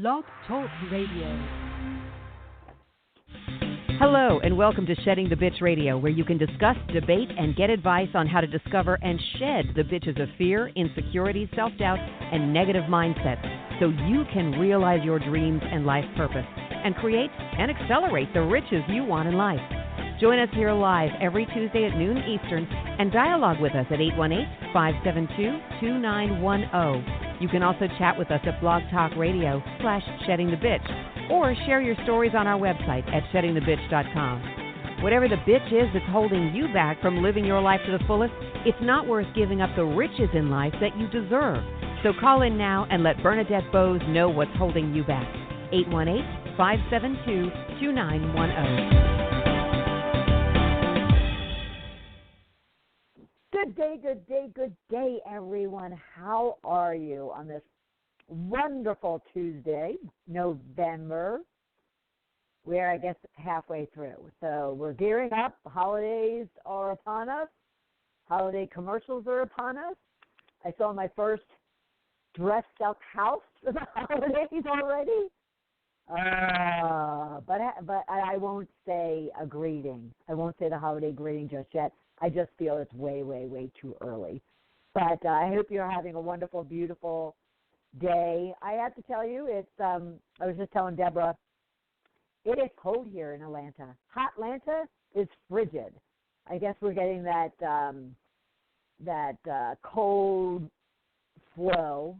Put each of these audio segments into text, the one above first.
Blog Talk Radio. Hello, and welcome to Shedding the Bitch Radio, where you can discuss, debate, and get advice on how to discover and shed the bitches of fear, insecurity, self-doubt, and negative mindsets so you can realize your dreams and life purpose and create and accelerate the riches you want in life. Join us here live every Tuesday at noon Eastern and dialogue with us at 818-572-2910. You can also chat with us at Blog Talk Radio /SheddingTheBitch or share your stories on our website at sheddingthebitch.com. Whatever the bitch is that's holding you back from living your life to the fullest, it's not worth giving up the riches in life that you deserve. So call in now and let Bernadette Boas know what's holding you back. 818-572-2910. Good day, everyone. How are you on this wonderful Tuesday, November? We're, I guess, halfway through. So we're gearing up. The holidays are upon us. Holiday commercials are upon us. I saw my first dressed-up house for the holidays already. But I won't say a greeting. I won't say the holiday greeting just yet. I just feel it's way, way, way too early. But I hope you're having a wonderful, beautiful day. I have to tell you, it's. I was just telling Deborah, it is cold here in Atlanta. Hot Atlanta is frigid. I guess we're getting that cold flow.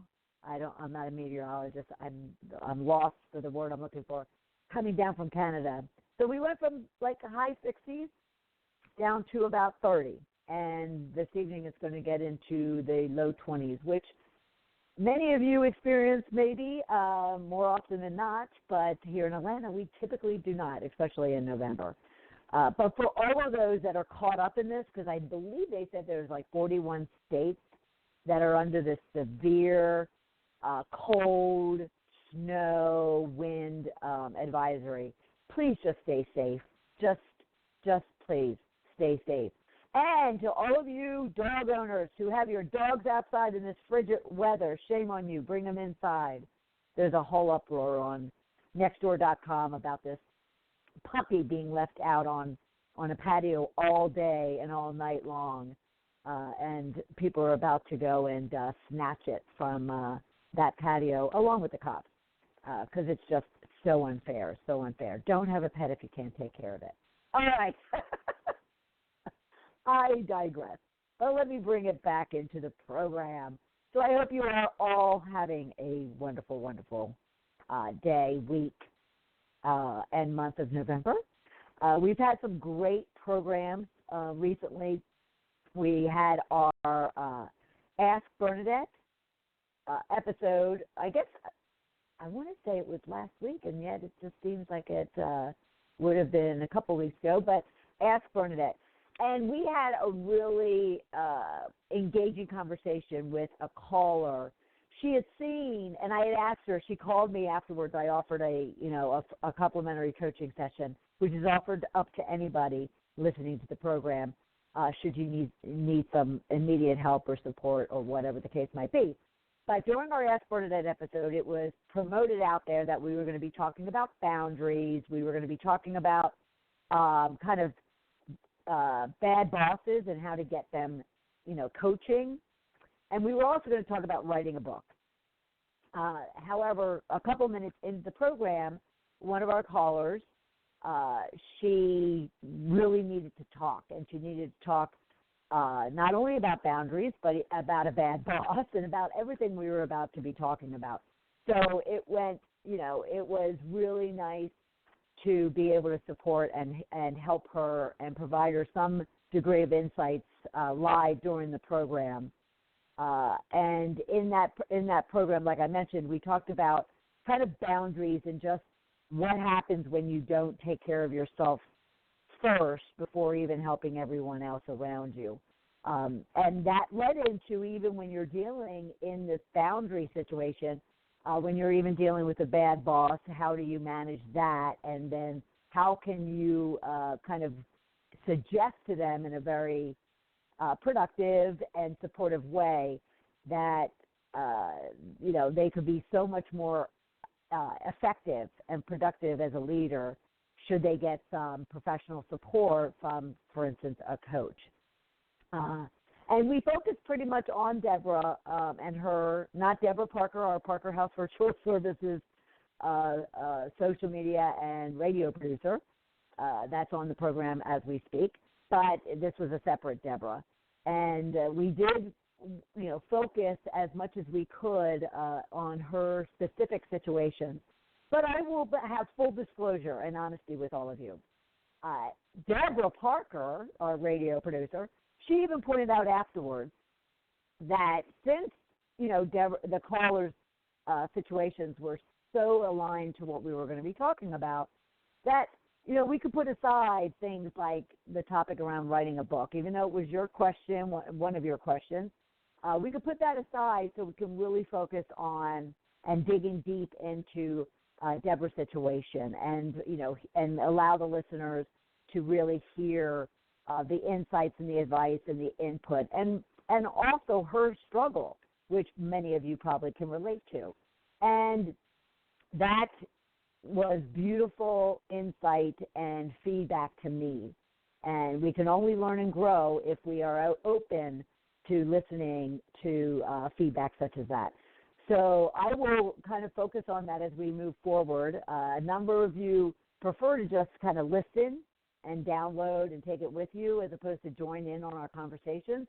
I'm not a meteorologist. I'm lost for the word I'm looking for. Coming down from Canada, so we went from like high 60s down to about 30, and this evening it's going to get into the low 20s, which many of you experience maybe more often than not, but here in Atlanta we typically do not, especially in November. But for all of those that are caught up in this, because I believe they said there's like 41 states that are under this severe cold, snow, wind advisory, please just stay safe. Just please stay safe. And to all of you dog owners who have your dogs outside in this frigid weather, shame on you. Bring them inside. There's a whole uproar on nextdoor.com about this puppy being left out on a patio all day and all night long. And people are about to go and snatch it from that patio along with the cops because it's just so unfair, so unfair. Don't have a pet if you can't take care of it. All right. I digress. But let me bring it back into the program. So I hope you are all having a wonderful, wonderful day, week, and month of November. We've had some great programs recently. We had our Ask Bernadette episode. I guess I want to say it was last week, and yet it just seems like it would have been a couple weeks ago. But Ask Bernadette. And we had a really engaging conversation with a caller. She had seen, and I had asked her, she called me afterwards. I offered a complimentary coaching session, which is offered up to anybody listening to the program, should you need some immediate help or support or whatever the case might be. But during our Ask Bernadette episode, it was promoted out there that we were going to be talking about boundaries. We were going to be talking about bad bosses and how to get them, coaching. And we were also going to talk about writing a book. However, a couple minutes into the program, one of our callers, she really needed to talk. And she needed to talk not only about boundaries, but about a bad boss and about everything we were about to be talking about. So it went, it was really nice to be able to support and help her and provide her some degree of insights live during the program. And in that program, like I mentioned, we talked about kind of boundaries and just what happens when you don't take care of yourself first before even helping everyone else around you. And that led into even when you're dealing in this boundary situation, when you're even dealing with a bad boss, how do you manage that? And then how can you kind of suggest to them in a very productive and supportive way that, they could be so much more effective and productive as a leader should they get some professional support from, for instance, a coach. And we focused pretty much on Deborah and her, not Deborah Parker, our Parker House Virtual Services social media and radio producer. That's on the program as we speak. But this was a separate Deborah. And we did, focus as much as we could on her specific situation. But I will have full disclosure and honesty with all of you. Deborah Parker, our radio producer, she even pointed out afterwards that since, the callers' situations were so aligned to what we were going to be talking about, that, we could put aside things like the topic around writing a book, even though it was your question, one of your questions. We could put that aside so we can really focus on and digging deep into Deborah's situation and, and allow the listeners to really hear the insights and the advice and the input and also her struggle, which many of you probably can relate to. And that was beautiful insight and feedback to me. And we can only learn and grow if we are open to listening to feedback such as that. So I will kind of focus on that as we move forward. A number of you prefer to just kind of listen and download and take it with you as opposed to join in on our conversations.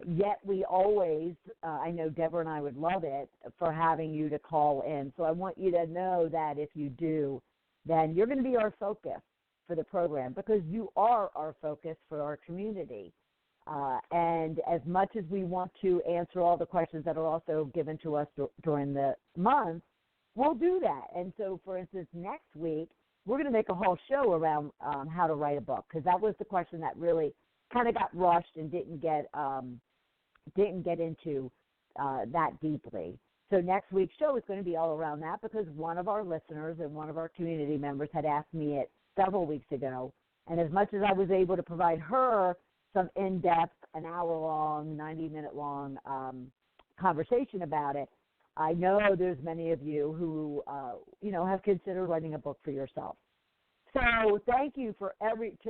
Yet we always, I know Deborah and I would love it, for having you to call in. So I want you to know that if you do, then you're going to be our focus for the program because you are our focus for our community. And as much as we want to answer all the questions that are also given to us during the month, we'll do that. And so, for instance, next week, we're going to make a whole show around how to write a book because that was the question that really kind of got rushed and didn't get into that deeply. So next week's show is going to be all around that because one of our listeners and one of our community members had asked me it several weeks ago. And as much as I was able to provide her some in-depth, an hour-long, 90-minute-long conversation about it, I know there's many of you who, have considered writing a book for yourself. So thank you to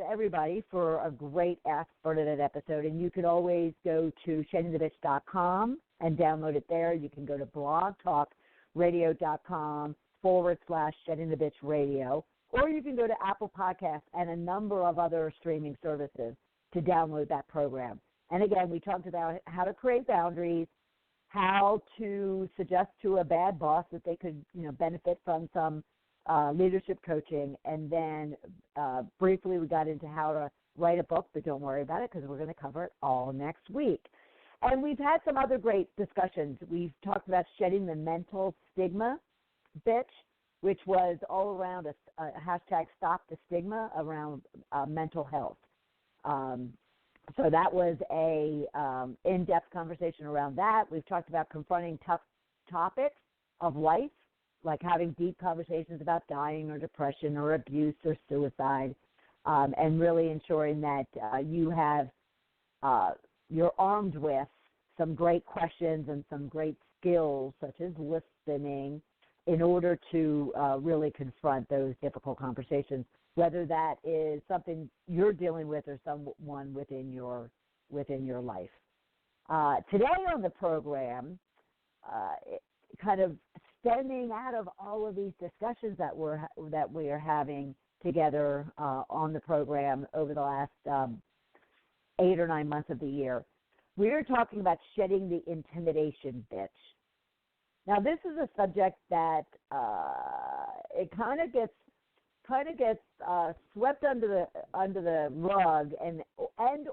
everybody for a great Ask Bernadette episode. And you can always go to sheddingthebitch.com and download it there. You can go to blogtalkradio.com/sheddingthebitchradio, or you can go to Apple Podcasts and a number of other streaming services to download that program. And again, we talked about how to create boundaries, how to suggest to a bad boss that they could, benefit from some leadership coaching, and then briefly we got into how to write a book, but don't worry about it because we're going to cover it all next week. And we've had some other great discussions. We've talked about shedding the mental stigma, bitch, which was all around a hashtag stop the stigma around mental health. So that was a in-depth conversation around that. We've talked about confronting tough topics of life, like having deep conversations about dying or depression or abuse or suicide, and really ensuring that you're armed with some great questions and some great skills such as listening in order to really confront those difficult conversations, whether that is something you're dealing with or someone within your life. Today on the program, kind of stemming out of all of these discussions that we are having together on the program over the last 8 or 9 months of the year, we are talking about shedding the intimidation bitch. Now, this is a subject that it kind of gets swept under the rug and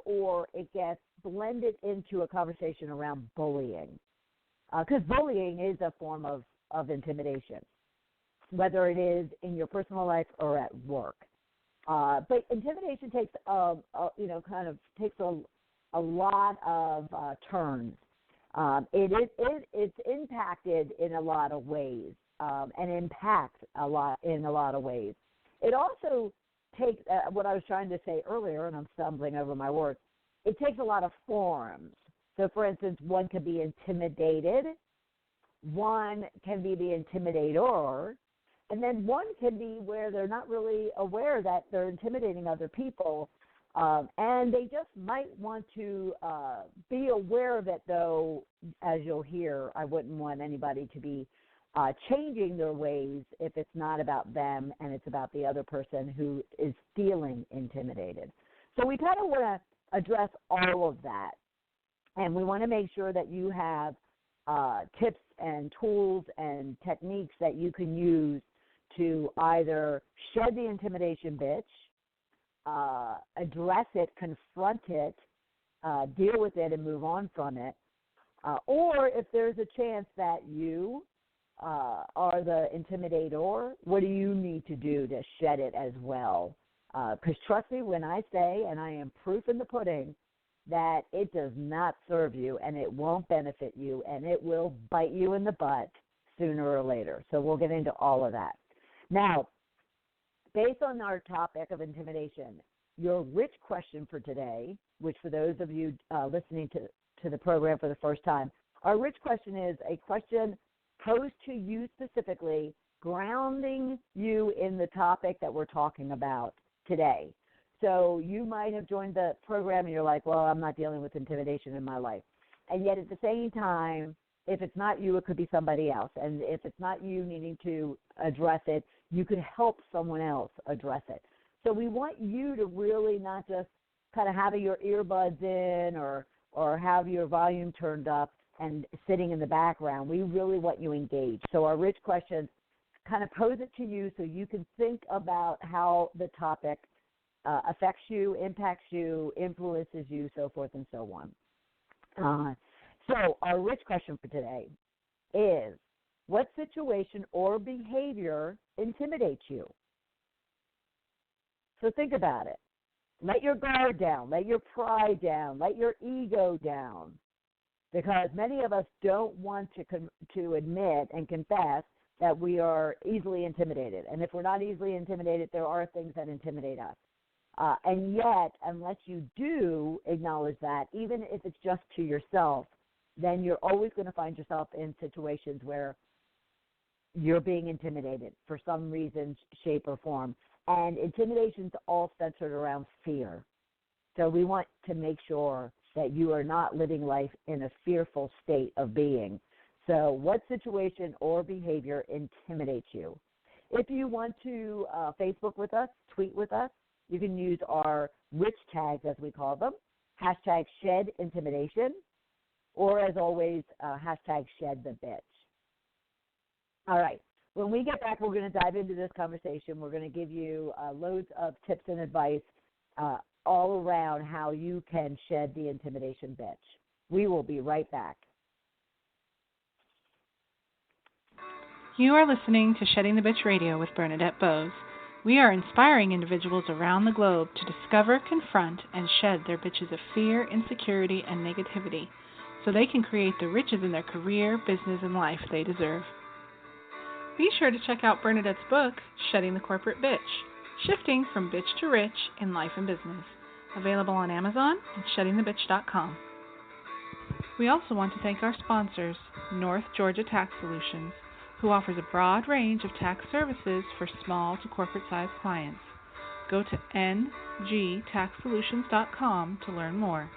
or it gets blended into a conversation around bullying, because bullying is a form of intimidation, whether it is in your personal life or at work. But intimidation takes takes a lot of turns. It's impacted in a lot of ways and impacts in a lot of ways. It also takes what I was trying to say earlier, and I'm stumbling over my words. It takes a lot of forms. So, for instance, one can be intimidated. One can be the intimidator, And then one can be where they're not really aware that they're intimidating other people, and they just might want to be aware of it, though, as you'll hear, I wouldn't want anybody to be changing their ways if it's not about them and it's about the other person who is feeling intimidated. So we kind of want to address all of that, and we want to make sure that you have tips and tools and techniques that you can use to either shed the intimidation bitch, address it, confront it, deal with it, and move on from it. Or if there's a chance that you are the intimidator, what do you need to do to shed it as well? Because trust me when I say, and I am proof in the pudding, that it does not serve you and it won't benefit you and it will bite you in the butt sooner or later. So we'll get into all of that. Now, based on our topic of intimidation, your rich question for today, which for those of you listening to the program for the first time, our rich question is a question posed to you specifically, grounding you in the topic that we're talking about today. So you might have joined the program and you're like, well, I'm not dealing with intimidation in my life. And yet at the same time, if it's not you, it could be somebody else. And if it's not you needing to address it, you could help someone else address it. So we want you to really not just kind of have your earbuds in or have your volume turned up and sitting in the background. We really want you engaged. So our rich questions kind of pose it to you so you can think about how the topic affects you, impacts you, influences you, so forth and so on. So our rich question for today is, what situation or behavior intimidates you? So think about it. Let your guard down. Let your pride down. Let your ego down. Because many of us don't want to admit and confess that we are easily intimidated. And if we're not easily intimidated, there are things that intimidate us. And yet, unless you do acknowledge that, even if it's just to yourself, then you're always going to find yourself in situations where you're being intimidated for some reason, shape, or form. And intimidation's all centered around fear. So we want to make sure that you are not living life in a fearful state of being. So what situation or behavior intimidates you? If you want to Facebook with us, tweet with us, you can use our rich tags, as we call them, hashtag shed intimidation, or as always, hashtag shed the bitch. All right. When we get back, we're going to dive into this conversation. We're going to give you loads of tips and advice all around how you can shed the intimidation bitch. We will be right back. You are listening to Shedding the Bitch Radio with Bernadette Boas. We are inspiring individuals around the globe to discover, confront, and shed their bitches of fear, insecurity, and negativity so they can create the riches in their career, business, and life they deserve. Be sure to check out Bernadette's book, Shedding the Corporate Bitch, Shifting from Bitch to Rich in Life and Business, available on Amazon and sheddingthebitch.com. We also want to thank our sponsors, North Georgia Tax Solutions, who offers a broad range of tax services for small to corporate-sized clients. Go to ngtaxsolutions.com to learn more.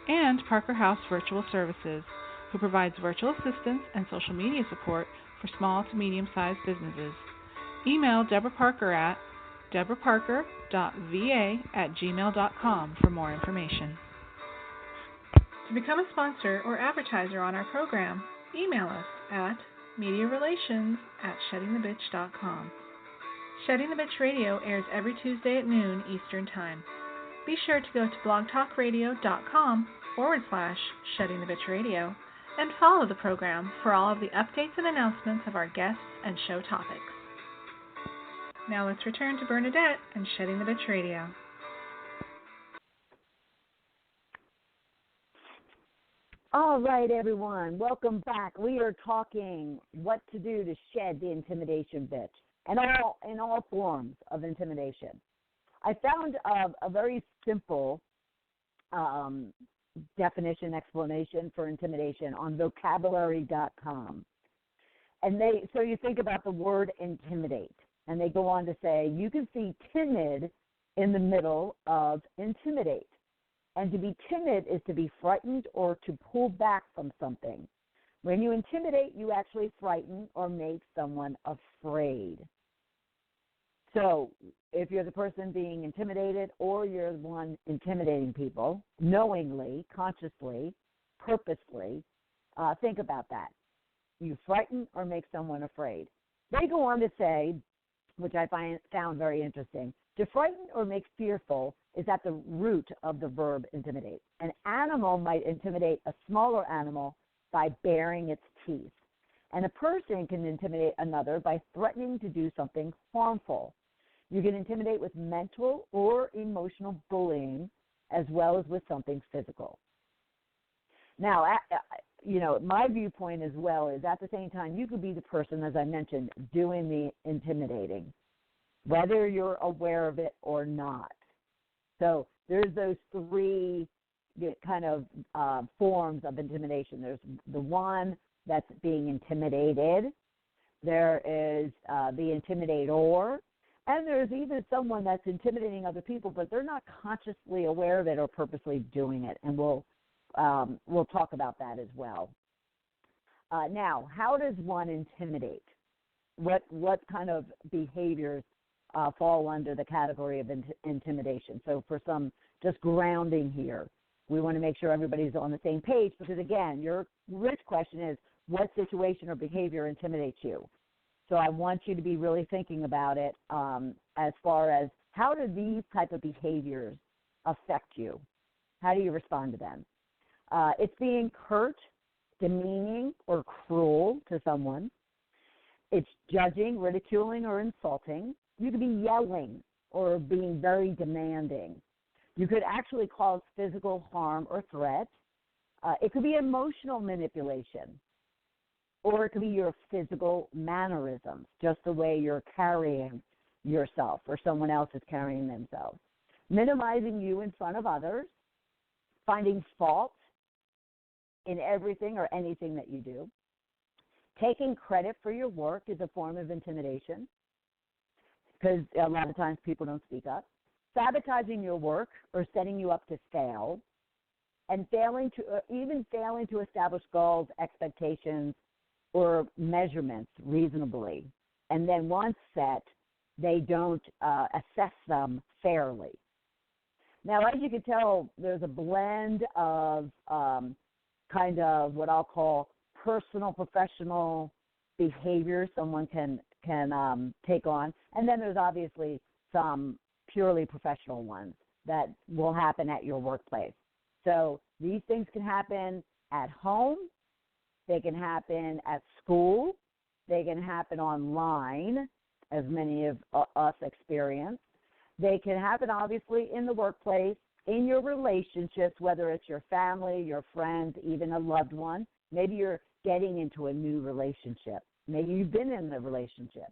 And Parker House Virtual Services, who provides virtual assistance and social media support for small to medium-sized businesses. Email Deborah Parker at deborahparker.va@gmail.com for more information. To become a sponsor or advertiser on our program, email us at mediarelations@sheddingthebitch.com. Shedding the Bitch Radio airs every Tuesday at noon Eastern Time. Be sure to go to blogtalkradio.com/Shedding the Bitch Radio and follow the program for all of the updates and announcements of our guests and show topics. Now let's return to Bernadette and Shedding the Bitch Radio. All right, everyone, welcome back. We are talking what to do to shed the intimidation bitch, and in all forms of intimidation. I found a very simple definition, explanation for intimidation on vocabulary.com. So you think about the word intimidate, and they go on to say, you can see timid in the middle of intimidate. And to be timid is to be frightened or to pull back from something. When you intimidate, you actually frighten or make someone afraid. So if you're the person being intimidated or you're the one intimidating people, knowingly, consciously, purposely, think about that. You frighten or make someone afraid. They go on to say, which I found very interesting, to frighten or make fearful is at the root of the verb intimidate. An animal might intimidate a smaller animal by baring its teeth. And a person can intimidate another by threatening to do something harmful. You can intimidate with mental or emotional bullying as well as with something physical. Now, my viewpoint as well is at the same time, you could be the person, as I mentioned, doing the intimidating, whether you're aware of it or not. So there's those three kind of forms of intimidation. There's the one that's being intimidated. There is the intimidator. And there's even someone that's intimidating other people, but they're not consciously aware of it or purposely doing it. And we'll talk about that as well. Now, how does one intimidate? What kind of behaviors fall under the category of intimidation? So for some just grounding here, we want to make sure everybody's on the same page because, again, your rich question is, what situation or behavior intimidates you? So I want you to be really thinking about it as far as how do these type of behaviors affect you? How do you respond to them? It's being curt, demeaning, or cruel to someone. It's judging, ridiculing, or insulting. You could be yelling or being very demanding. You could actually cause physical harm or threat. It could be emotional manipulation. Or it could be your physical mannerisms, just the way you're carrying yourself or someone else is carrying themselves. Minimizing you in front of others, finding fault in everything or anything that you do. Taking credit for your work is a form of intimidation because a lot of times people don't speak up. Sabotaging your work or setting you up to fail. And failing to establish goals, expectations, or measurements reasonably. And then once set, they don't assess them fairly. Now, as you can tell, there's a blend of kind of what I'll call personal, professional behavior someone can take on. And then there's obviously some purely professional ones that will happen at your workplace. So these things can happen at home. They can happen at school. They can happen online, as many of us experience. They can happen, obviously, in the workplace, in your relationships, whether it's your family, your friends, even a loved one. Maybe you're getting into a new relationship. Maybe you've been in the relationship.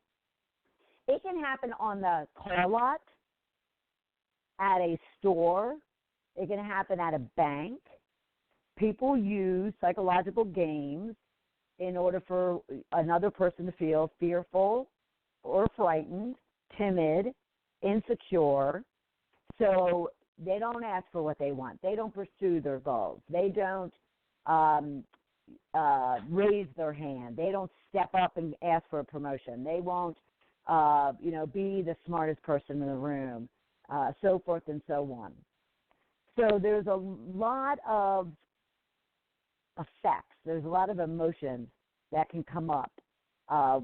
It can happen on the car lot, at a store. It can happen at a bank. People use psychological games in order for another person to feel fearful or frightened, timid, insecure. So they don't ask for what they want. They don't pursue their goals. They don't raise their hand. They don't step up and ask for a promotion. They won't, be the smartest person in the room, so forth and so on. So there's a lot of effects. There's a lot of emotions that can come up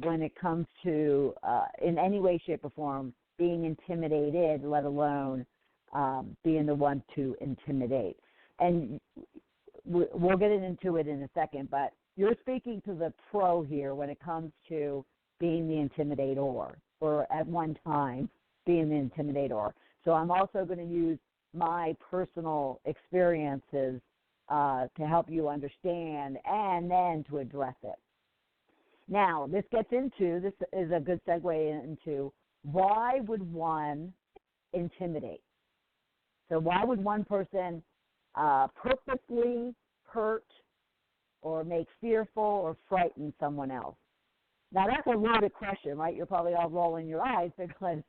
when it comes to, in any way, shape, or form, being intimidated, let alone being the one to intimidate. And we'll get into it in a second, but you're speaking to the pro here when it comes to being the intimidator, or at one time being the intimidator. So I'm also going to use my personal experiences to help you understand and then to address it. Now, this is a good segue into why would one intimidate? So why would one person purposely hurt or make fearful or frighten someone else? Now, that's a loaded question, right? You're probably all rolling your eyes because,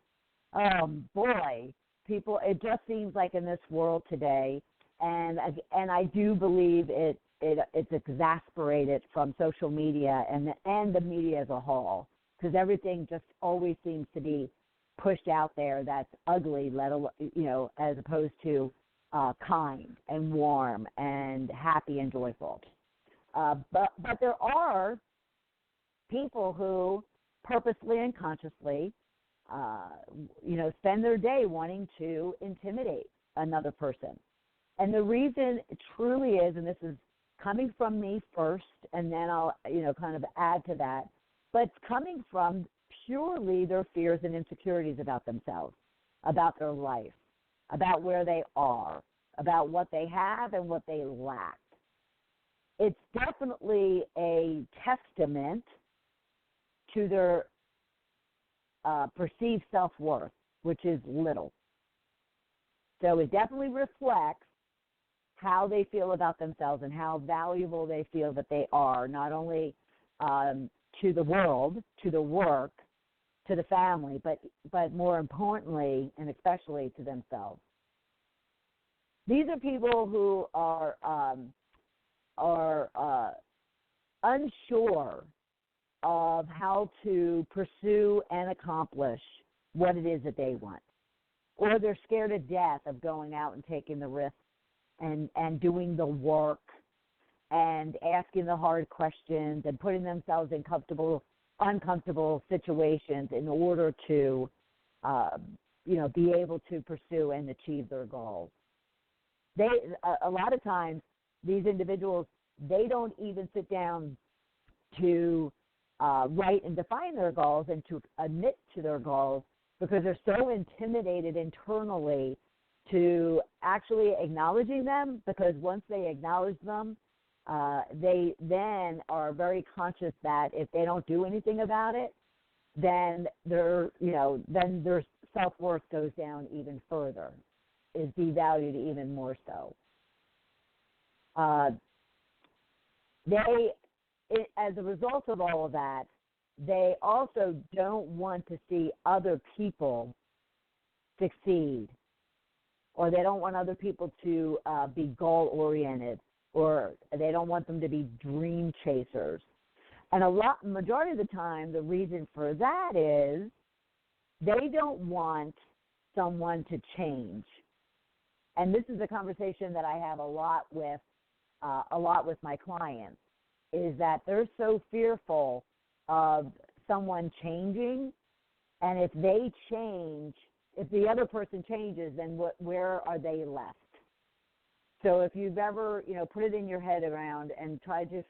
boy, people, it just seems like in this world today, and I do believe it's exasperated from social media and the media as a whole, because everything just always seems to be pushed out there that's ugly, as opposed to kind and warm and happy and joyful. But there are people who purposely and consciously, spend their day wanting to intimidate another person. And the reason it truly is, and this is coming from me first, and then I'll, kind of add to that, but it's coming from purely their fears and insecurities about themselves, about their life, about where they are, about what they have and what they lack. It's definitely a testament to their perceived self-worth, which is little. So it definitely reflects how they feel about themselves and how valuable they feel that they are, not only to the world, to the work, to the family, but more importantly and especially to themselves. These are people who are unsure of how to pursue and accomplish what it is that they want, or they're scared to death of going out and taking the risk and doing the work and asking the hard questions and putting themselves in uncomfortable situations in order to, be able to pursue and achieve their goals. A lot of times, these individuals, they don't even sit down to write and define their goals and to admit to their goals because they're so intimidated internally to actually acknowledging them, because once they acknowledge them, they then are very conscious that if they don't do anything about it, then their self-worth goes down even further, is devalued even more so. As a result of all of that, they also don't want to see other people succeed, or they don't want other people to be goal-oriented, or they don't want them to be dream chasers. And majority of the time, the reason for that is they don't want someone to change. And this is a conversation that I have a lot with my clients, is that they're so fearful of someone changing, and if they change, if the other person changes, then where are they left? So if you've ever, put it in your head around and try to,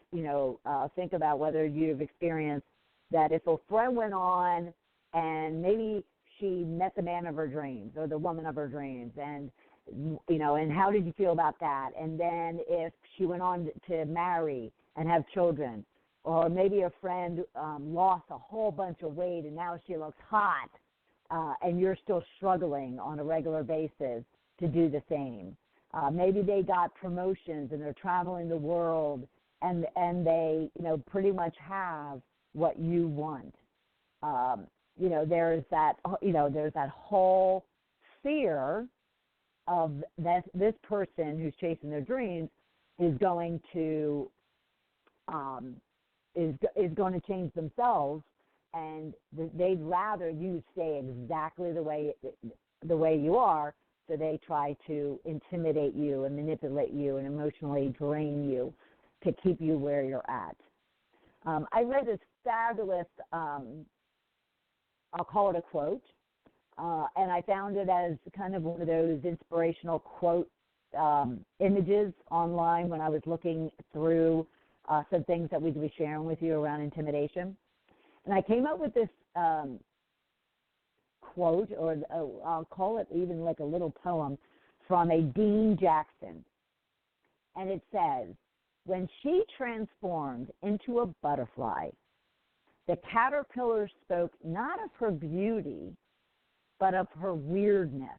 think about whether you've experienced that if a friend went on and maybe she met the man of her dreams or the woman of her dreams, and and how did you feel about that? And then if she went on to marry and have children, or maybe a friend lost a whole bunch of weight and now she looks hot, and you're still struggling on a regular basis to do the same. Maybe they got promotions and they're traveling the world, and they pretty much have what you want. There's that whole fear of that this person who's chasing their dreams is going to change themselves, and they'd rather you stay exactly the way you are. So they try to intimidate you and manipulate you and emotionally drain you to keep you where you're at. I read this fabulous, I'll call it a quote, and I found it as kind of one of those inspirational quote images online when I was looking through some things that we could be sharing with you around intimidation. And I came up with this quote, or I'll call it even like a little poem, from a Dean Jackson. And it says, "When she transformed into a butterfly, the caterpillar spoke not of her beauty, but of her weirdness.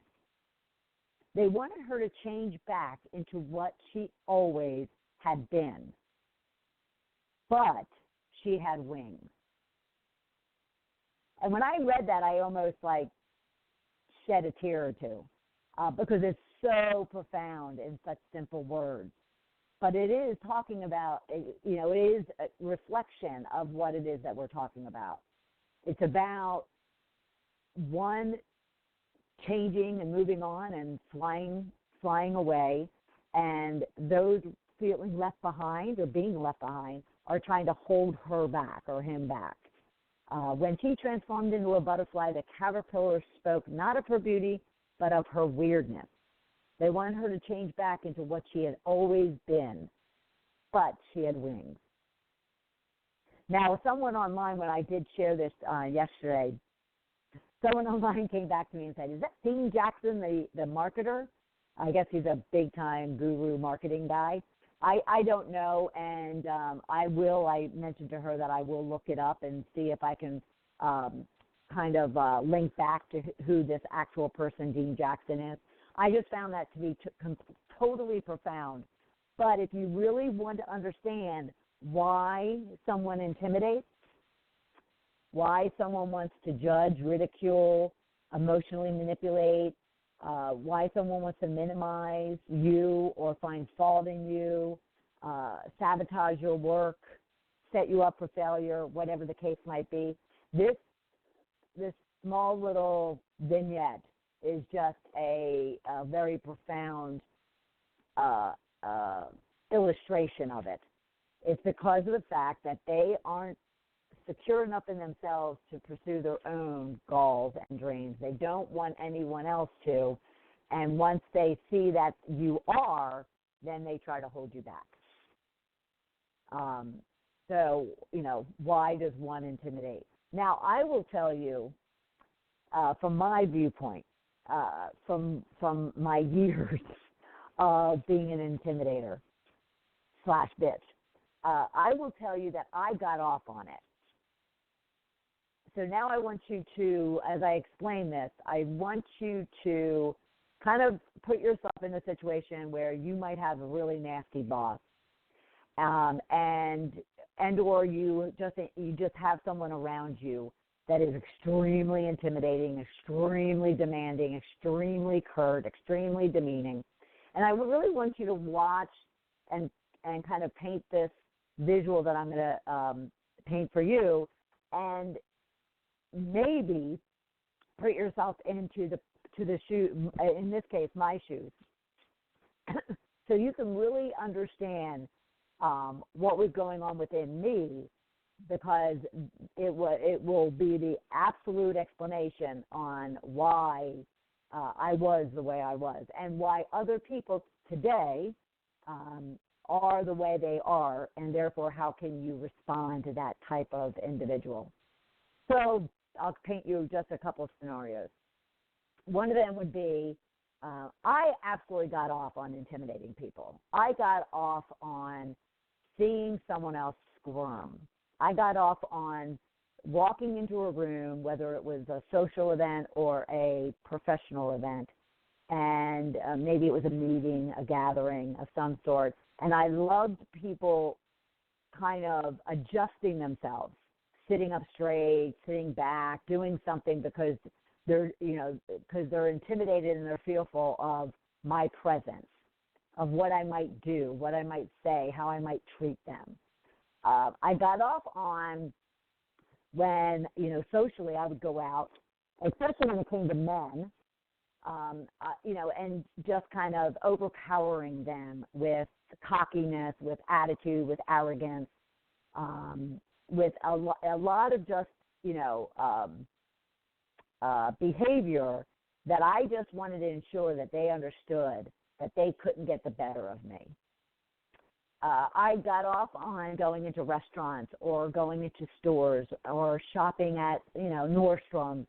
They wanted her to change back into what she always had been. But she had wings. And when I read that, I almost like shed a tear or two because it's so profound in such simple words. But it is talking about, you know, it is a reflection of what it is that we're talking about. It's about one changing and moving on and flying away, and those feeling left behind or being left behind are trying to hold her back or him back. When she transformed into a butterfly, the caterpillar spoke not of her beauty, but of her weirdness. They wanted her to change back into what she had always been, but she had wings. Now, someone online, when I did share this yesterday, someone online came back to me and said, is that Dean Jackson, the marketer? I guess he's a big-time guru marketing guy. I don't know, and I mentioned to her that I will look it up and see if I can link back to who this actual person, Dean Jackson, is. I just found that to be totally profound. But if you really want to understand why someone intimidates, why someone wants to judge, ridicule, emotionally manipulate, why someone wants to minimize you or find fault in you, sabotage your work, set you up for failure, whatever the case might be, this small little vignette is just a very profound illustration of it. It's because of the fact that they aren't secure enough in themselves to pursue their own goals and dreams. They don't want anyone else to. And once they see that you are, then they try to hold you back. So, you know, why does one intimidate? Now, I will tell you, from my viewpoint, from my years of being an intimidator / bitch, I will tell you that I got off on it. So now I want you to, as I explain this, I want you to kind of put yourself in a situation where you might have a really nasty boss, and or you just have someone around you that is extremely intimidating, extremely demanding, extremely curt, extremely demeaning. And I really want you to watch and kind of paint this visual that I'm going to paint for you, and maybe put yourself into the shoe, in this case, my shoes, so you can really understand what was going on within me, because it will be the absolute explanation on why I was the way I was and why other people today are the way they are, and therefore how can you respond to that type of individual. So I'll paint you just a couple of scenarios. One of them would be, I absolutely got off on intimidating people. I got off on seeing someone else squirm. I got off on walking into a room, whether it was a social event or a professional event, and maybe it was a meeting, a gathering of some sort, and I loved people kind of adjusting themselves, sitting up straight, sitting back, doing something because they're intimidated and they're fearful of my presence, of what I might do, what I might say, how I might treat them. I got off on when, socially I would go out, especially when it came to men, and just kind of overpowering them with cockiness, with attitude, with arrogance, with a lot of just, behavior that I just wanted to ensure that they understood that they couldn't get the better of me. I got off on going into restaurants or going into stores or shopping at, Nordstrom,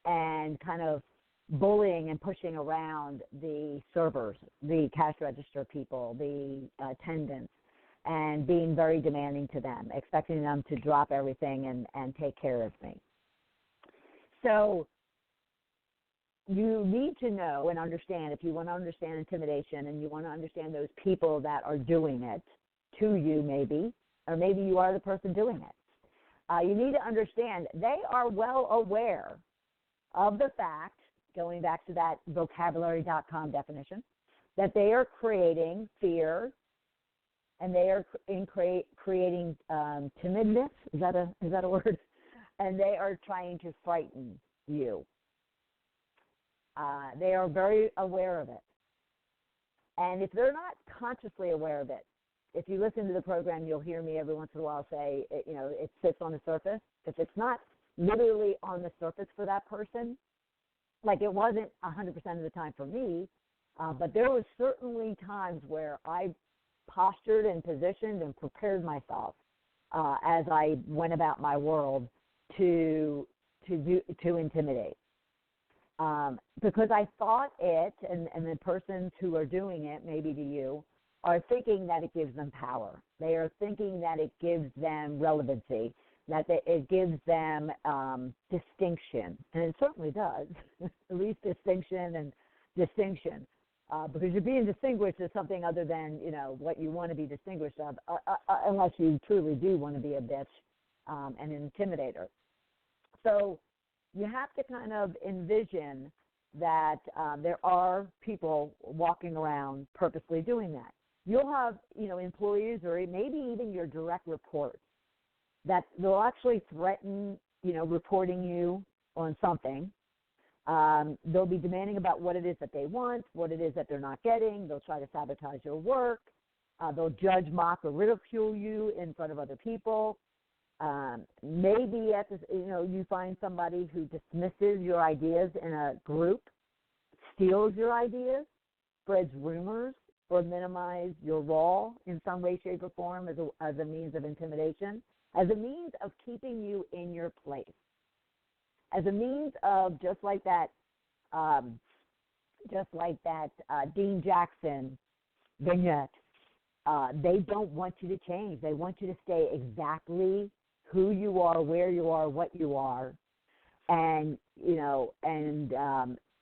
and kind of bullying and pushing around the servers, the cash register people, the attendants, and being very demanding to them, expecting them to drop everything and take care of me. So you need to know and understand, if you want to understand intimidation and you want to understand those people that are doing it to you maybe, or maybe you are the person doing it. you need to understand they are well aware of the fact, going back to that vocabulary.com definition, that they are creating fear and they are creating timidness. Is that a word? And they are trying to frighten you. They are very aware of it. And if they're not consciously aware of it, if you listen to the program, you'll hear me every once in a while say, it sits on the surface. If it's not literally on the surface for that person, like it wasn't 100% of the time for me, but there was certainly times where I postured and positioned and prepared myself as I went about my world to intimidate. Because I thought it, and the persons who are doing it, maybe to you, are thinking that it gives them power. They are thinking that it gives them relevancy, that it gives them distinction. And it certainly does, at least distinction and distinction. Because you're being distinguished as something other than, what you want to be distinguished of, unless you truly do want to be a bitch and an intimidator. So you have to kind of envision that there are people walking around purposely doing that. You'll have, employees or maybe even your direct reports that they'll actually threaten, reporting you on something. They'll be demanding about what it is that they want, what it is that they're not getting. They'll try to sabotage your work. They'll judge, mock, or ridicule you in front of other people. Maybe you find somebody who dismisses your ideas in a group, steals your ideas, spreads rumors, or minimize your role in some way, shape, or form as a means of intimidation, as a means of keeping you in your place, as a means of just like that Dean Jackson vignette. They don't want you to change. They want you to stay exactly who you are, where you are, what you are, and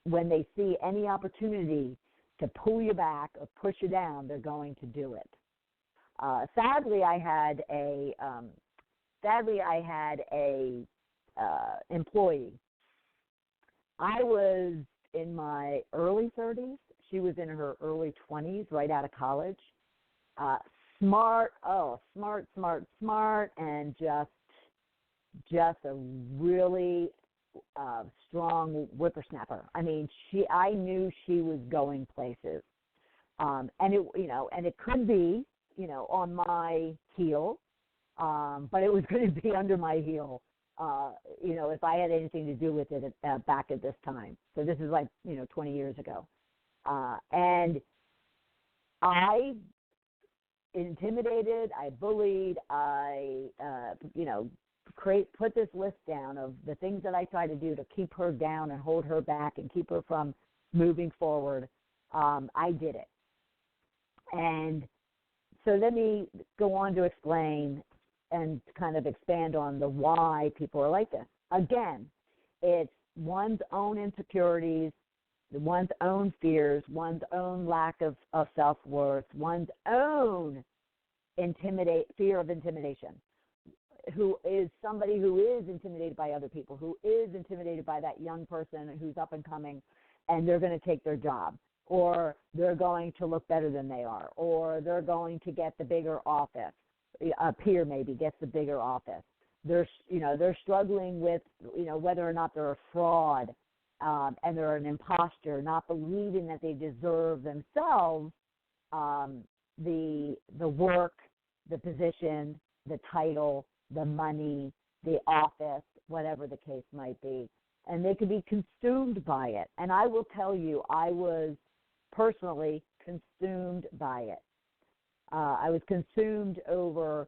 when they see any opportunity to pull you back or push you down, they're going to do it. Sadly, I had a employee. I was in my early 30s. She was in her early 20s, right out of college. Smart, and just a really strong whippersnapper. I mean, I knew she was going places, and it could be, on my heel, but it was going to be under my heel, if I had anything to do with it back at this time. So this is like 20 years ago, and I intimidated, I bullied, I put this list down of the things that I try to do to keep her down and hold her back and keep her from moving forward. I did it. And so let me go on to explain and kind of expand on the why people are like this. Again, it's one's own insecurities, one's own fears, one's own lack of self-worth, one's own fear of intimidation, who is somebody who is intimidated by other people, who is intimidated by that young person who's up and coming, and they're going to take their job, or they're going to look better than they are, or they're going to get the bigger office. A peer maybe gets the bigger office. They're struggling with, whether or not they're a fraud, and they're an imposter, not believing that they deserve themselves the work, the position, the title, the money, the office, whatever the case might be. And they can be consumed by it. And I will tell you, I was personally consumed by it. I was consumed over,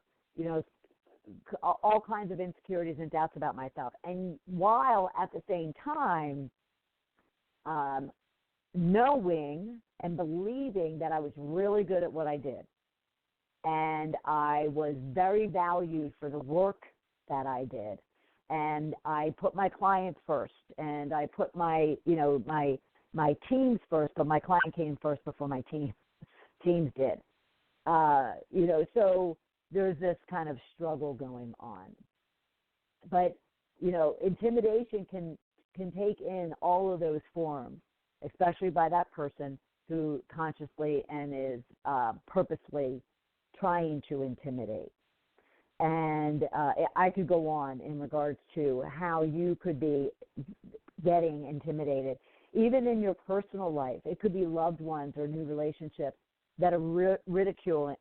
all kinds of insecurities and doubts about myself. And while at the same time, knowing and believing that I was really good at what I did. And I was very valued for the work that I did. And I put my clients first, and I put my teams first, but my client came first before my teams did. So there's this kind of struggle going on. But, intimidation can take in all of those forms, especially by that person who consciously and is purposely trying to intimidate. And I could go on in regards to how you could be getting intimidated. Even in your personal life, it could be loved ones or new relationships that are ridiculing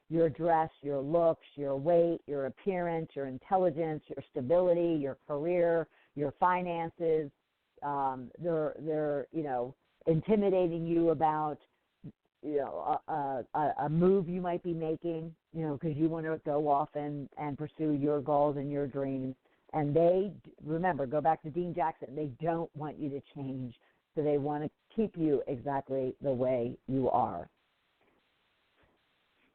your dress, your looks, your weight, your appearance, your intelligence, your stability, your career, your finances. They're intimidating you about a move you might be making, because you want to go off and pursue your goals and your dreams. And they, remember, go back to Dean Jackson, they don't want you to change, so they want to keep you exactly the way you are.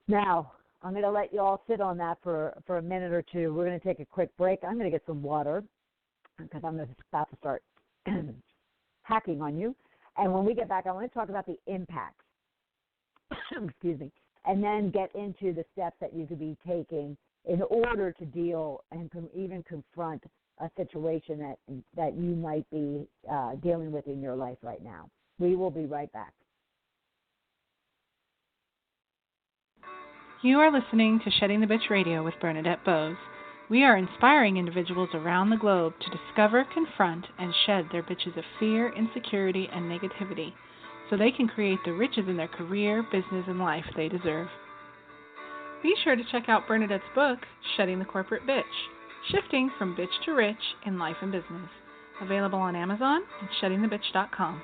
Now, I'm going to let you all sit on that for a minute or two. We're going to take a quick break. I'm going to get some water because I'm about to start hacking on you. And when we get back, I want to talk about the impacts, excuse me, and then get into the steps that you could be taking in order to deal and even confront a situation that you might be dealing with in your life right now. We will be right back. You are listening to Shedding the Bitch Radio with Bernadette Boas. We are inspiring individuals around the globe to discover, confront, and shed their bitches of fear, insecurity, and negativity so they can create the riches in their career, business, and life they deserve. Be sure to check out Bernadette's book, Shedding the Corporate Bitch, Shifting from Bitch to Rich in Life and Business, available on Amazon and sheddingthebitch.com.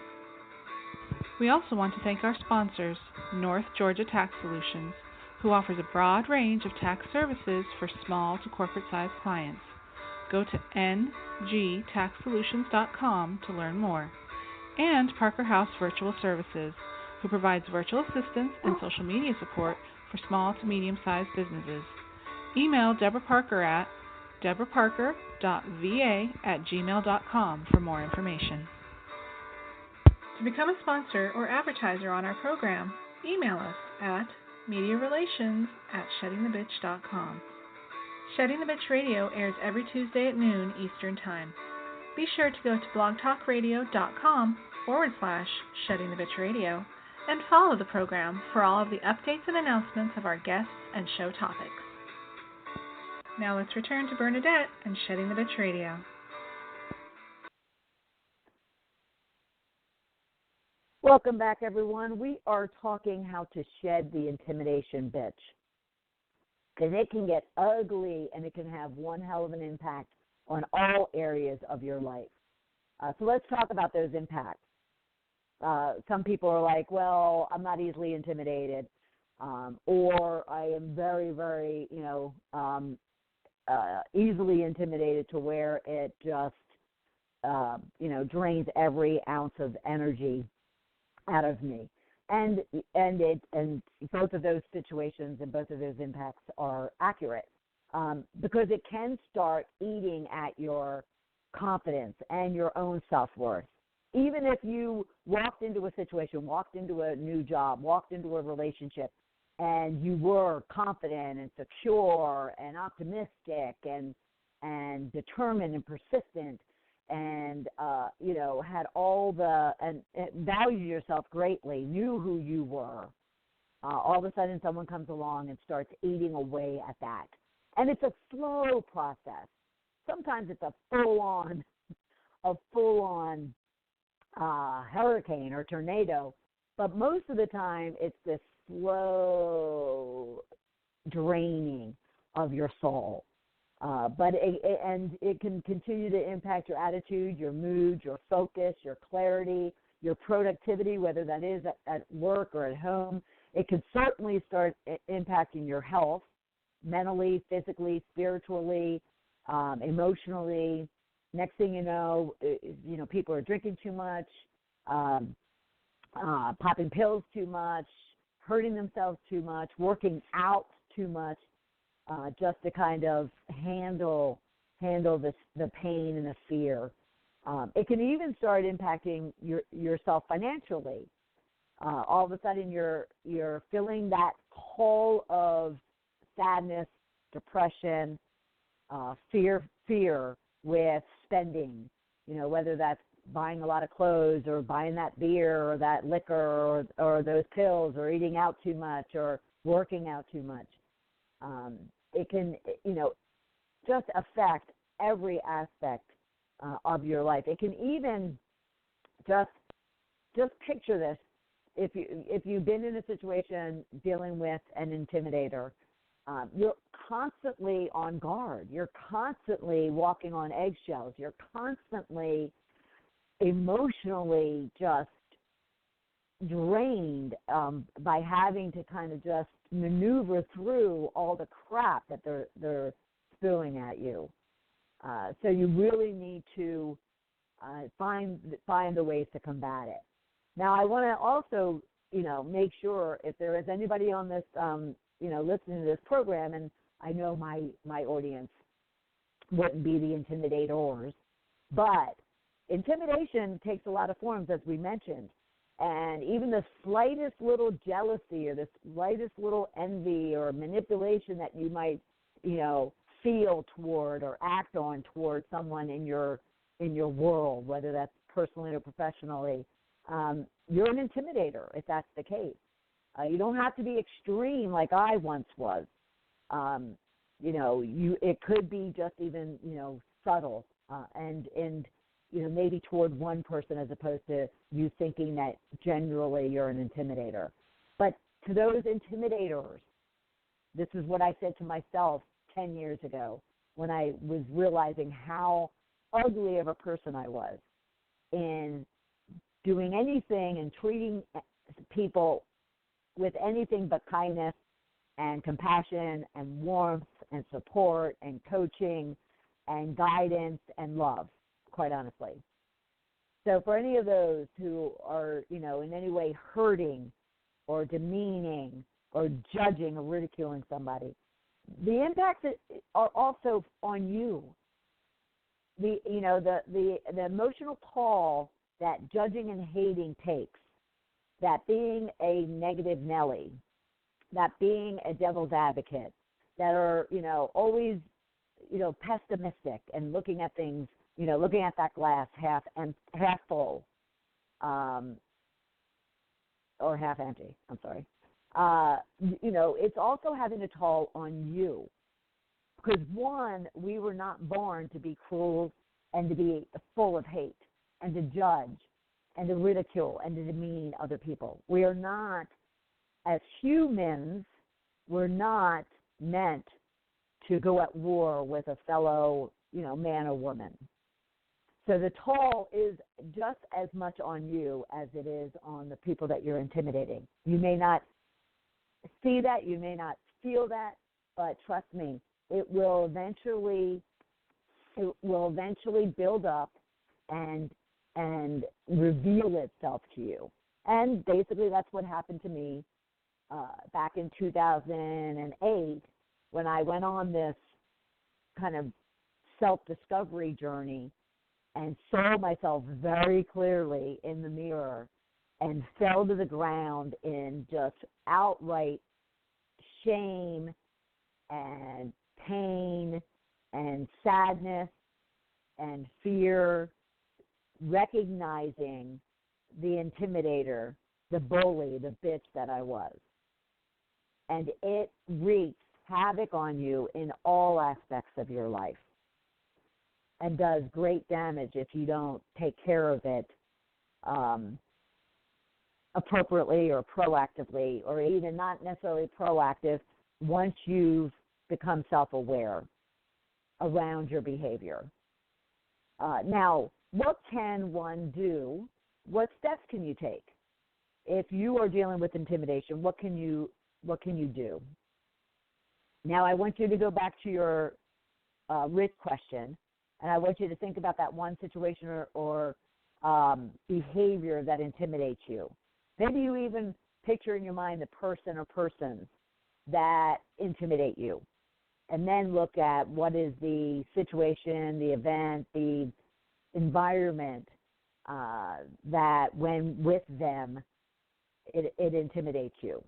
We also want to thank our sponsors, North Georgia Tax Solutions, who offers a broad range of tax services for small to corporate-sized clients. Go to ngtaxsolutions.com to learn more. And Parker House Virtual Services, who provides virtual assistance and social media support for small to medium-sized businesses. Email Deborah Parker at deborahparker.va@gmail.com for more information. To become a sponsor or advertiser on our program, email us at mediarelations@sheddingthebitch.com. Shedding the Bitch Radio airs every Tuesday at noon Eastern Time. Be sure to go to blogtalkradio.com/Shedding the Bitch Radio and follow the program for all of the updates and announcements of our guests and show topics. Now let's return to Bernadette and Shedding the Bitch Radio. Welcome back, everyone. We are talking how to shed the intimidation bitch. Because it can get ugly and it can have one hell of an impact on all areas of your life. So let's talk about those impacts. Some people are like, well, I'm not easily intimidated, or I am very, very, easily intimidated to where it just, drains every ounce of energy out of me. And both of those situations and both of those impacts are accurate, because it can start eating at your confidence and your own self-worth. Even if you walked into a situation, walked into a new job, walked into a relationship, and you were confident and secure and optimistic and determined and persistent, and had all and valued yourself greatly, knew who you were, all of a sudden someone comes along and starts eating away at that. And it's a slow process. Sometimes it's a full-on hurricane or tornado, but most of the time it's this slow draining of your soul. But it can continue to impact your attitude, your mood, your focus, your clarity, your productivity, whether that is at work or at home. It can certainly start impacting your health, mentally, physically, spiritually, emotionally. Next thing you know, people are drinking too much, popping pills too much, hurting themselves too much, working out too much, just to kind of handle the pain and the fear. It can even start impacting yourself financially. All of a sudden, you're feeling that call of sadness, depression, fear with spending, whether that's buying a lot of clothes or buying that beer or that liquor or those pills or eating out too much or working out too much. It can, just affect every aspect of your life. It can even just picture this. If you've been in a situation dealing with an intimidator, you're constantly on guard. You're constantly walking on eggshells. You're constantly emotionally just drained by having to kind of just maneuver through all the crap that they're spilling at you. So you really need to find the ways to combat it. Now, I want to also, make sure if there is anybody on this, listening to this program, and I know my audience wouldn't be the intimidators, but intimidation takes a lot of forms, as we mentioned. And even the slightest little jealousy or the slightest little envy or manipulation that you might, feel toward or act on toward someone in your world, whether that's personally or professionally, you're an intimidator if that's the case. You don't have to be extreme like I once was. It could be just even, subtle and maybe toward one person as opposed to you thinking that generally you're an intimidator. But to those intimidators, this is what I said to myself 10 years ago when I was realizing how ugly of a person I was in doing anything and treating people with anything but kindness and compassion and warmth and support and coaching and guidance and love, quite honestly. So for any of those who are, in any way hurting or demeaning or judging or ridiculing somebody, the impacts are also on you. The emotional toll that judging and hating takes, that being a negative Nelly, that being a devil's advocate, that are, always, pessimistic and looking at things, looking at that glass half full, or half empty, I'm sorry. It's also having a toll on you. Because one, we were not born to be cruel and to be full of hate and to judge and to ridicule and to demean other people. We are not, as humans, we're not meant to go at war with a fellow, man or woman. So the toll is just as much on you as it is on the people that you're intimidating. You may not see that, you may not feel that, but trust me, it will eventually build up and reveal itself to you. And basically that's what happened to me back in 2008 when I went on this kind of self-discovery journey and saw myself very clearly in the mirror and fell to the ground in just outright shame and pain and sadness and fear, recognizing the intimidator, the bully, the bitch that I was. And it wreaks havoc on you in all aspects of your life and does great damage if you don't take care of it appropriately or proactively, or even not necessarily proactive once you've become self-aware around your behavior. Now, what can one do? What steps can you take? If you are dealing with intimidation, what can you do? Now, I want you to go back to your writ question, and I want you to think about that one situation or behavior that intimidates you. Maybe you even picture in your mind the person or persons that intimidate you, and then look at what is the situation, the event, the environment that when with them, it intimidates you.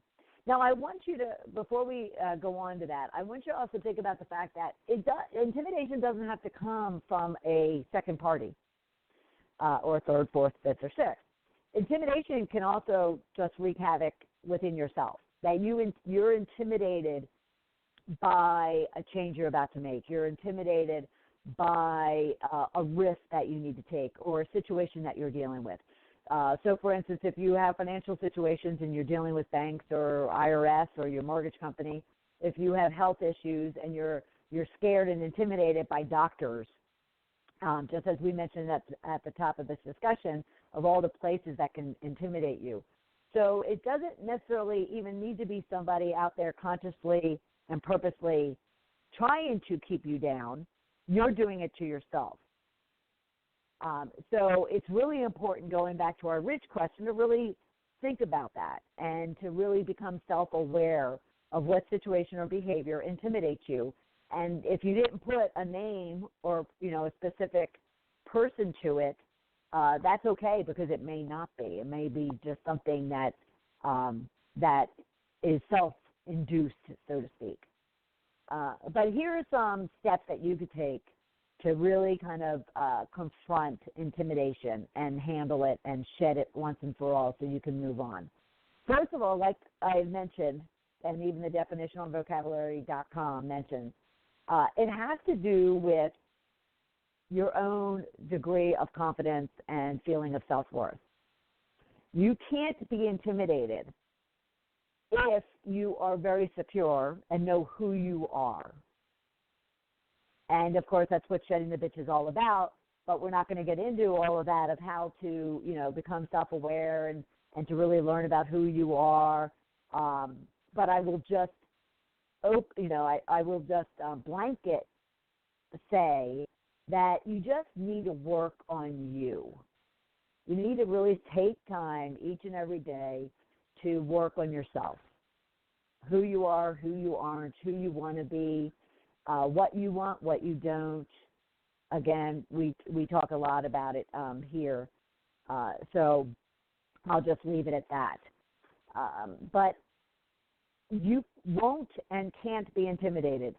Now, I want you to, before we go on to that, I want you to also think about the fact that intimidation doesn't have to come from a second party or third, fourth, fifth, or sixth. Intimidation can also just wreak havoc within yourself, that you're intimidated by a change you're about to make. You're intimidated by a risk that you need to take or a situation that you're dealing with. So, for instance, if you have financial situations and you're dealing with banks or IRS or your mortgage company, if you have health issues and you're scared and intimidated by doctors, just as we mentioned at the top of this discussion, of all the places that can intimidate you. So it doesn't necessarily even need to be somebody out there consciously and purposely trying to keep you down. You're doing it to yourself. So it's really important, going back to our rich question, to really think about that and to really become self-aware of what situation or behavior intimidates you. And if you didn't put a name or, a specific person to it, that's okay, because it may not be. It may be just something that that is self-induced, so to speak. But here are some steps that you could take to really kind of confront intimidation and handle it and shed it once and for all so you can move on. First of all, like I mentioned, and even the definition on vocabulary.com mentions, it has to do with your own degree of confidence and feeling of self-worth. You can't be intimidated if you are very secure and know who you are. And, of course, that's what Shedding the Bitch is all about, but we're not going to get into all of that of how to, become self-aware and to really learn about who you are. But I will just, I will just blanket say that you just need to work on you. You need to really take time each and every day to work on yourself, who you are, who you aren't, who you want to be, what you want, what you don't. Again, we talk a lot about it here, so I'll just leave it at that. But you won't and can't be intimidated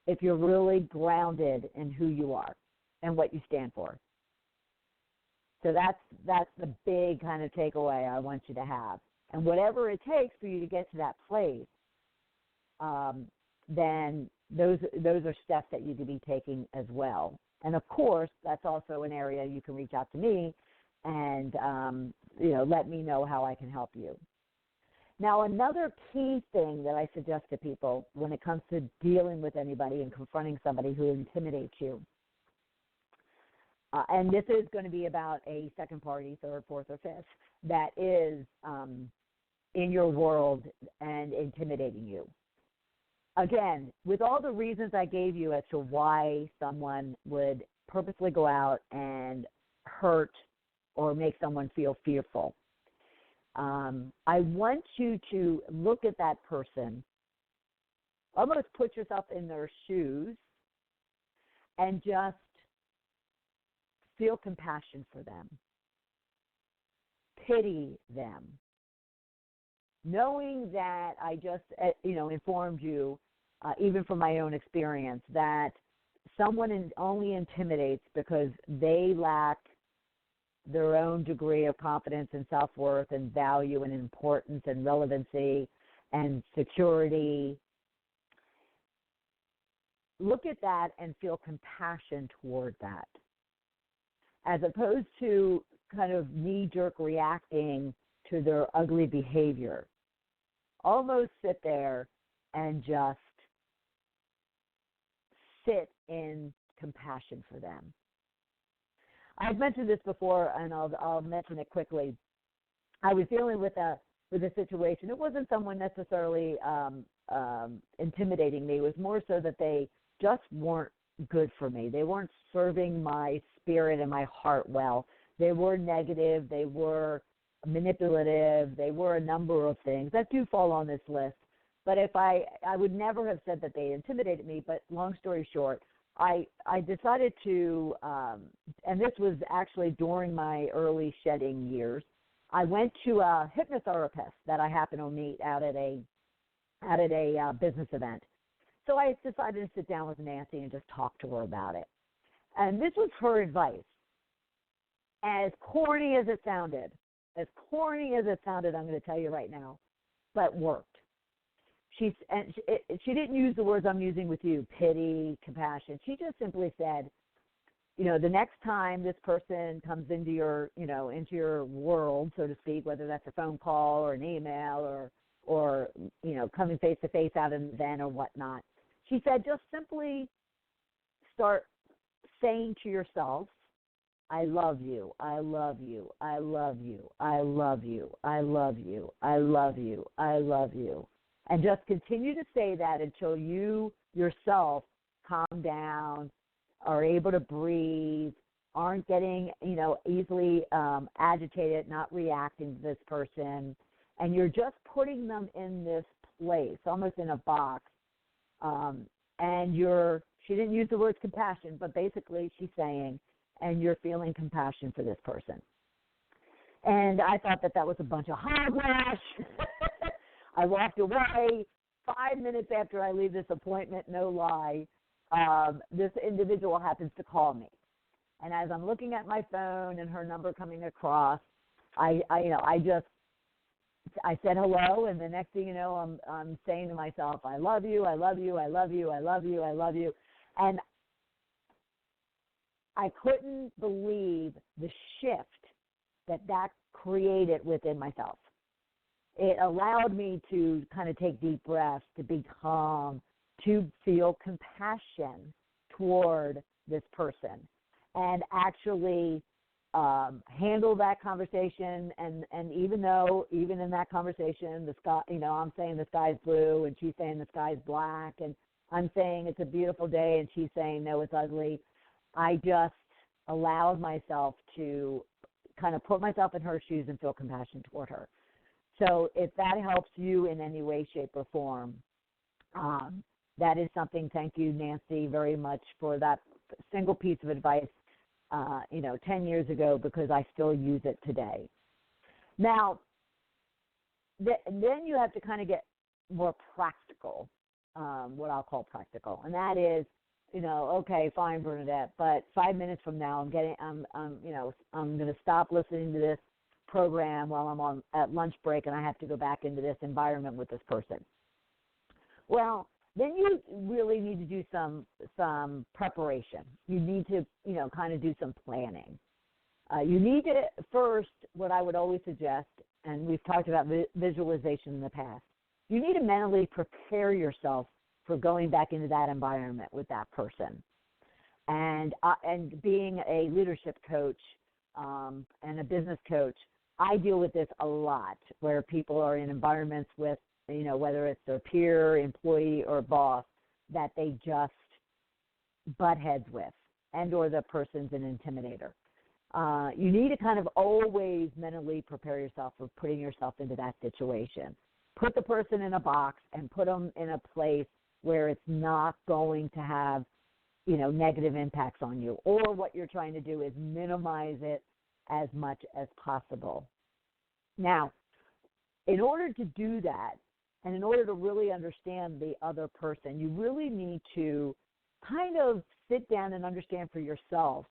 if you're really grounded in who you are and what you stand for. So that's the big kind of takeaway I want you to have. And whatever it takes for you to get to that place, then those are steps that you could be taking as well. And, of course, that's also an area you can reach out to me and, let me know how I can help you. Now, another key thing that I suggest to people when it comes to dealing with anybody and confronting somebody who intimidates you, and this is going to be about a second party, third, fourth, or fifth, that is in your world and intimidating you. Again, with all the reasons I gave you as to why someone would purposely go out and hurt or make someone feel fearful, I want you to look at that person, almost put yourself in their shoes, and just feel compassion for them, pity them, knowing that I just, informed you, even from my own experience, that someone only intimidates because they lack their own degree of confidence and self-worth and value and importance and relevancy and security. Look at that and feel compassion toward that, as opposed to kind of knee-jerk reacting to their ugly behavior. Almost sit there and just sit in compassion for them. I've mentioned this before, and I'll mention it quickly. I was dealing with a situation. It wasn't someone necessarily intimidating me. It was more so that they just weren't good for me. They weren't serving my spirit and my heart well. They were negative. They were manipulative. They were a number of things that do fall on this list. But if I would never have said that they intimidated me, but long story short, I decided to, and this was actually during my early shedding years, I went to a hypnotherapist that I happened to meet out at a out at a business event. So I decided to sit down with Nancy and just talk to her about it. And this was her advice. As corny as it sounded, I'm going to tell you right now, but worked. She didn't use the words I'm using with you, pity, compassion. She just simply said, the next time this person comes into your world, so to speak, whether that's a phone call or an email or coming face to face out in an event or whatnot, she said, just simply start saying to yourself, I love you, I love you, I love you, I love you, I love you, I love you, I love you. And just continue to say that until you yourself calm down, are able to breathe, aren't getting, easily agitated, not reacting to this person, and you're just putting them in this place, almost in a box. And she didn't use the words compassion, but basically she's saying, and you're feeling compassion for this person. And I thought that was a bunch of hogwash. I walked away 5 minutes after I leave this appointment, no lie. This individual happens to call me. And as I'm looking at my phone and her number coming across, I said hello, and the next thing you know, I'm saying to myself, I love you, I love you, I love you, I love you, I love you. And I couldn't believe the shift that created within myself. It allowed me to kind of take deep breaths, to be calm, to feel compassion toward this person, and actually handle that conversation. And even in that conversation, the sky, I'm saying the sky's blue, and she's saying the sky's black, and I'm saying it's a beautiful day, and she's saying no, it's ugly. I just allowed myself to kind of put myself in her shoes and feel compassion toward her. So if that helps you in any way, shape, or form, that is something. Thank you, Nancy, very much for that single piece of advice, 10 years ago, because I still use it today. Now, then you have to kind of get more practical, what I'll call practical, and that is, okay, fine, Bernadette, but 5 minutes from now, I'm going to stop listening to this program while I'm at lunch break, and I have to go back into this environment with this person. Well, then you really need to do some preparation. You need to, kind of do some planning. You need to first, what I would always suggest, and we've talked about visualization in the past, you need to mentally prepare yourself for going back into that environment with that person. And being a leadership coach and a business coach, I deal with this a lot, where people are in environments with, whether it's their peer, employee, or boss, that they just butt heads with, and or the person's an intimidator. You need to kind of always mentally prepare yourself for putting yourself into that situation. Put the person in a box and put them in a place where it's not going to have, negative impacts on you. Or what you're trying to do is minimize it as much as possible. Now, in order to do that, and in order to really understand the other person, you really need to kind of sit down and understand for yourself,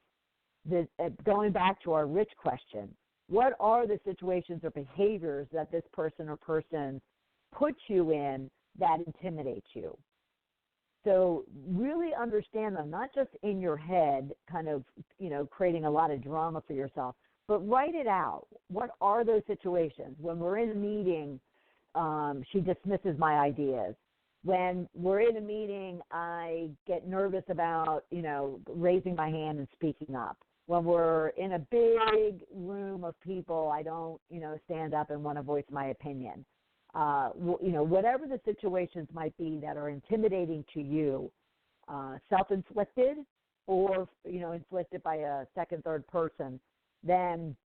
that, going back to our rich question, what are the situations or behaviors that this person or persons puts you in that intimidates you? So really understand them, not just in your head, kind of, creating a lot of drama for yourself, but write it out. What are those situations? When we're in a meeting, she dismisses my ideas. When we're in a meeting, I get nervous about, raising my hand and speaking up. When we're in a big room of people, I don't, stand up and want to voice my opinion. Whatever the situations might be that are intimidating to you, self-inflicted or, inflicted by a second, third person, then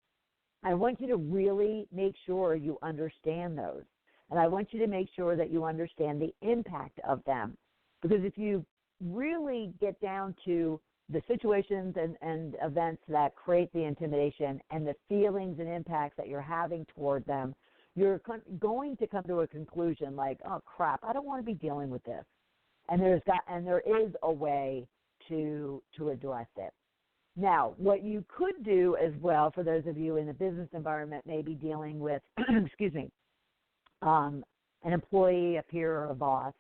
I want you to really make sure you understand those. And I want you to make sure that you understand the impact of them. Because if you really get down to the situations and events that create the intimidation and the feelings and impacts that you're having toward them, you're going to come to a conclusion like, oh crap, I don't want to be dealing with this. And there is a way to address it. Now, what you could do as well, for those of you in the business environment, maybe dealing with, an employee, a peer, or a boss,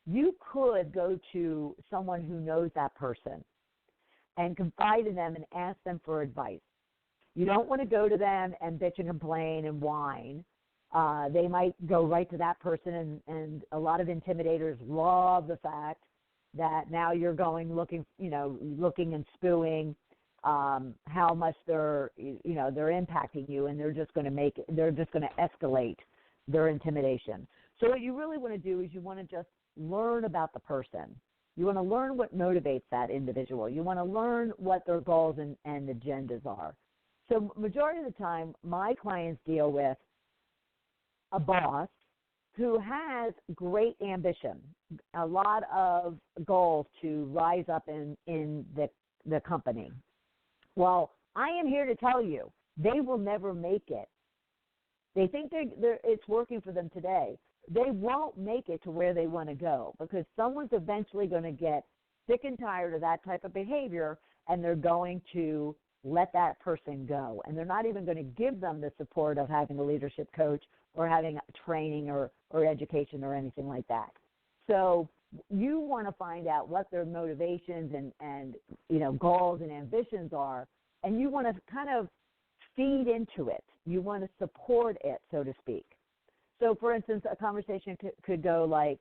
you could go to someone who knows that person and confide in them and ask them for advice. You don't want to go to them and bitch and complain and whine. They might go right to that person, and a lot of intimidators love the fact that now you're going looking and spewing how much they're impacting you, and they're just going to escalate their intimidation. So what you really want to do is you want to just learn about the person. You want to learn what motivates that individual. You want to learn what their goals and agendas are. So majority of the time, my clients deal with a boss who has great ambition, a lot of goals to rise up in the company. Well, I am here to tell you, they will never make it. They think it's working for them today. They won't make it to where they want to go, because someone's eventually going to get sick and tired of that type of behavior, and they're going to let that person go. And they're not even going to give them the support of having a leadership coach or having training or education or anything like that. So you want to find out what their motivations and goals and ambitions are, and you want to kind of feed into it. You want to support it, so to speak. So, for instance, a conversation could go like,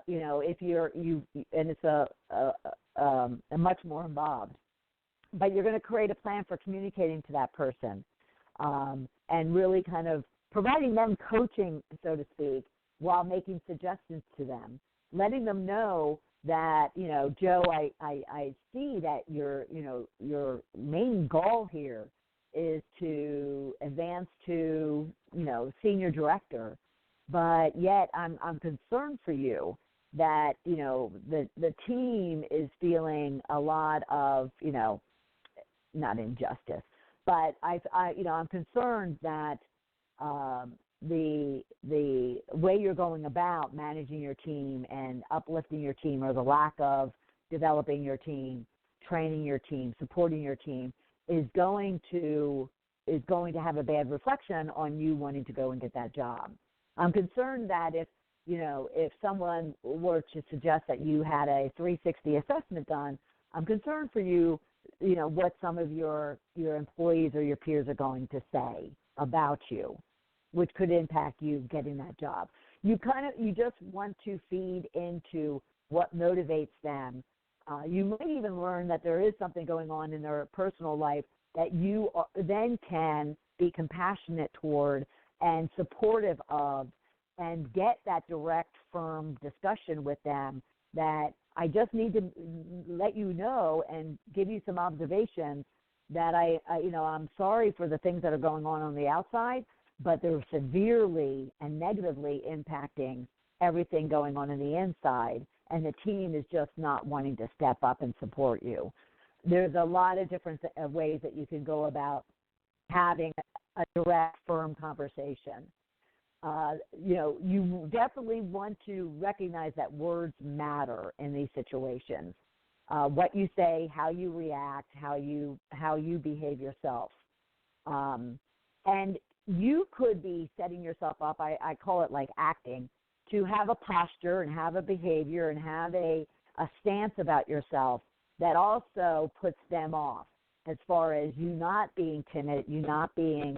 if and it's a much more involved, but you're going to create a plan for communicating to that person, and really kind of providing them coaching, so to speak, while making suggestions to them, letting them know that, Joe, I see that your main goal here is to advance to, senior director, but yet I'm concerned for you that, the team is feeling a lot of, not injustice, but I'm concerned that the way you're going about managing your team and uplifting your team, or the lack of developing your team, training your team, supporting your team, is going to have a bad reflection on you wanting to go and get that job. I'm concerned that if someone were to suggest that you had a 360 assessment done, I'm concerned for you, what some of your employees or your peers are going to say about you, which could impact you getting that job. You just want to feed into what motivates them. You might even learn that there is something going on in their personal life that you then can be compassionate toward and supportive of, and get that direct, firm discussion with them that I just need to let you know and give you some observations that I'm sorry for the things that are going on the outside, but they're severely and negatively impacting everything going on in the inside, and the team is just not wanting to step up and support you. There's a lot of different ways that you can go about having a direct, firm conversation. You definitely want to recognize that words matter in these situations. What you say, how you react, how you behave yourself. And you could be setting yourself up, I call it like acting, to have a posture and have a behavior and have a stance about yourself that also puts them off, as far as you not being timid, you not being,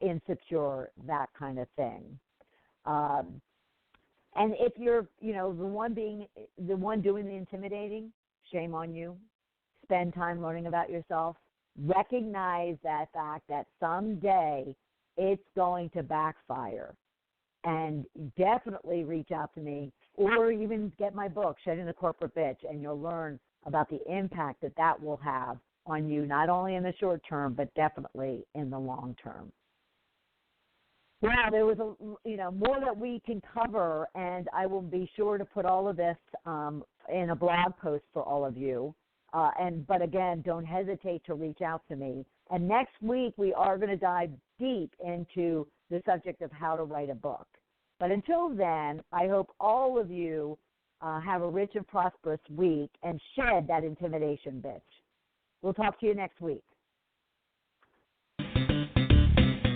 insecure, that kind of thing. And if you're, the one doing the intimidating, shame on you. Spend time learning about yourself. Recognize that fact that someday it's going to backfire. And definitely reach out to me, or even get my book, Shedding the Corporate Bitch, and you'll learn about the impact that will have on you, not only in the short term, but definitely in the long term. Wow, there was more that we can cover, and I will be sure to put all of this in a blog post for all of you. But again, don't hesitate to reach out to me. And next week we are going to dive deep into the subject of how to write a book. But until then, I hope all of you have a rich and prosperous week and shed that intimidation bitch. We'll talk to you next week.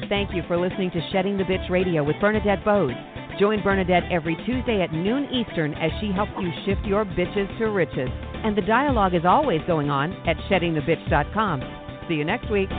Thank you for listening to Shedding the Bitch Radio with Bernadette Boas. Join Bernadette every Tuesday at noon Eastern as she helps you shift your bitches to riches. And the dialogue is always going on at sheddingthebitch.com. See you next week.